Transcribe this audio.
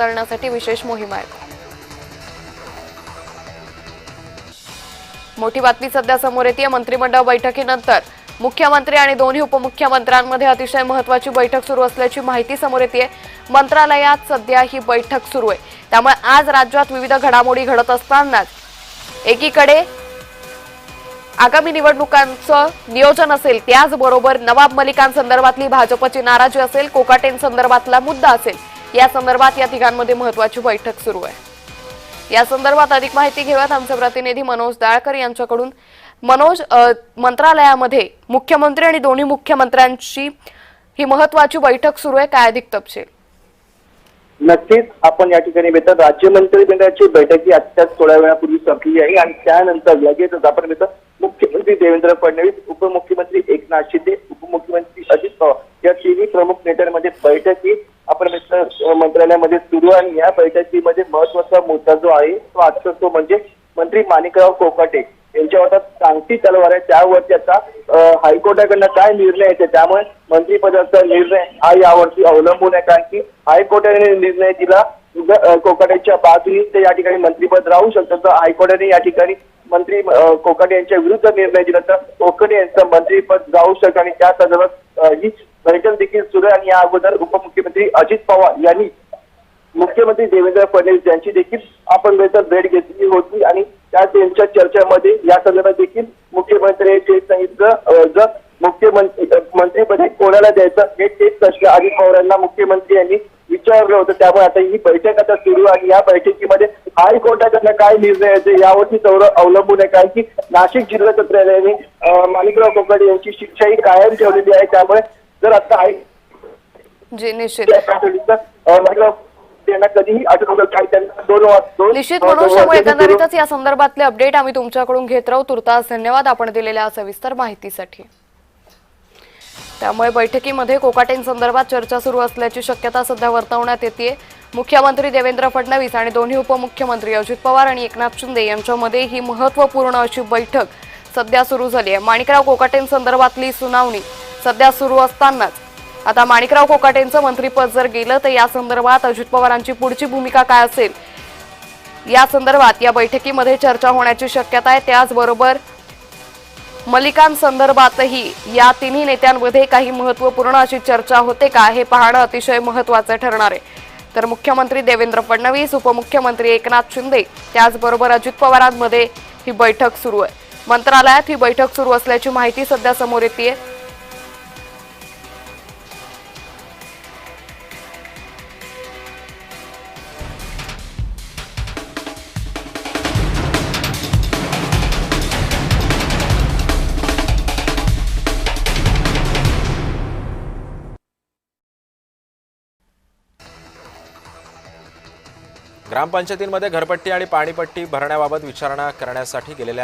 हाताळण्यासाठी विशेष मोहीम आहे। मोठी बातमी सध्या समोर येते। मंत्रिमंडळ बैठकीनंतर मुख्यमंत्री आणि दोन्ही उपमुख्यमंत्र्यांमध्ये अतिशय महत्त्वाची बैठक सुरू असल्याची माहिती समोर येते। मंत्रालयात सध्या ही बैठक सुरू आहे, त्यामुळे आज राज्यात विविध घडामोडी घडत असतानाच एकीकडे आगामी निवडणुकांचं नियोजन असेल, त्याचबरोबर नवाब मलिकांसंदर्भातली भाजपची नाराजी असेल, कोकाटेंसंदर्भातला मुद्दा असेल, या संदर्भात या तिघांमध्ये महत्त्वाची बैठक सुरू आहे। या संदर्भात अधिक माहिती घेऊयात आमचे प्रतिनिधी मनोज दाळकर यांच्याकडून। मनोज, मंत्रालयामध्ये मुख्यमंत्री आणि दोन्ही मुख्यमंत्र्यांची ही महत्त्वाची बैठक सुरू आहे, काय अधिक तपशील? नक्कीच आपण या ठिकाणी बेहतर राज्य मंत्रिमंडळाची बैठक ही आत्ताच थोड्या वेळापूर्वी संपली आहे आणि त्यानंतर लगेचच आपण बेहतर मुख्यमंत्री देवेंद्र फडणवीस, उपमुख्यमंत्री एकनाथ शिंदे, उपमुख्यमंत्री अजित पवार या तिन्ही प्रमुख नेत्यांमध्ये बैठक ही आपण बेहतर मंत्रालयामध्ये सुरू आहे। आणि या बैठकीमध्ये महत्त्वाचा मुद्दा जो आहे तो आजचा तो म्हणजे मंत्री माणिकराव कोकाटे यांच्या हातात टांगती तलवार आहे, त्यावरती आता हायकोर्टाकडनं काय निर्णय येते, त्यामुळे मंत्रिपदाचा निर्णय हा यावरती अवलंबून आहे। कारण की हायकोर्टाने निर्णय दिला कोकाटेच्या बाजूने ते या ठिकाणी मंत्रिपद राहू शकतं, तर हायकोर्टाने या ठिकाणी मंत्री कोकाटे यांच्या विरुद्ध निर्णय दिला तर कोकाटे यांचं मंत्रिपद जाऊ शकतं आणि त्या संदर्भात ही बैठक देखील सुरू आहे। आणि या अगोदर उपमुख्यमंत्री अजित पवार यांनी मुख्यमंत्री देवेंद्र फडणवीस यांची देखील आपण बेहतर भेट घेतली होती आणि त्या त्यांच्या चर्चेमध्ये या संदर्भात देखील मुख्यमंत्र्यांनी सांगितलं जर मंत्रिपद कोणाला द्यायचं हे तेच प्रश्न अजित पवार यांना मुख्यमंत्री यांनी विचारलं होतं। त्यामुळे आता ही बैठक आता सुरू आहे आणि या बैठकीमध्ये हायकोर्टाकडनं काय निर्णय येते यावरती अवलंबून आहे। कारण की नाशिक जिल्हा सत्र न्यायालयाने माणिकराव कोकाटे यांची शिक्षाही कायम ठेवलेली आहे, त्यामुळे जर आता निश्चित मनोज, त्यामुळे एकंदरीतच या संदर्भातले अपडेट आम्ही तुमच्याकडून घेत राहू। तुर्तास धन्यवाद आपण दिलेल्या सविस्तर माहितीसाठी। त्यामुळे बैठकीमध्ये कोकाटेंसंदर्भात चर्चा सुरू असल्याची शक्यता सध्या वर्तवण्यात येते। मुख्यमंत्री देवेंद्र फडणवीस आणि दोन्ही उपमुख्यमंत्री अजित पवार आणि एकनाथ शिंदे यांच्यामध्ये ही महत्त्वपूर्ण अशी बैठक सध्या सुरू झाली आहे। माणिकराव कोकाटेंसंदर्भातली सुनावणी सध्या सुरू असतानाच आता माणिकराव कोकाटेंचं मंत्रिपद जर गेलं तर या संदर्भात अजित पवारांची पुढची भूमिका काय असेल या संदर्भात या बैठकीमध्ये चर्चा होण्याची शक्यता आहे। त्याचबरोबर मलिकांसंदर्भातही या तिन्ही नेत्यांमध्ये काही महत्त्वपूर्ण अशी चर्चा होते का हे पाहणं अतिशय महत्त्वाचं ठरणार आहे। तर मुख्यमंत्री देवेंद्र फडणवीस, उपमुख्यमंत्री एकनाथ शिंदे त्याचबरोबर अजित पवारांमध्ये ही बैठक सुरू आहे। मंत्रालयात ही बैठक सुरू असल्याची माहिती सध्या समोर येते। ग्रामपंचायतींमध्ये घरपट्टी आणि पाणीपट्टी भरण्याबाबत विचारणा करण्यासाठी गेलेल्या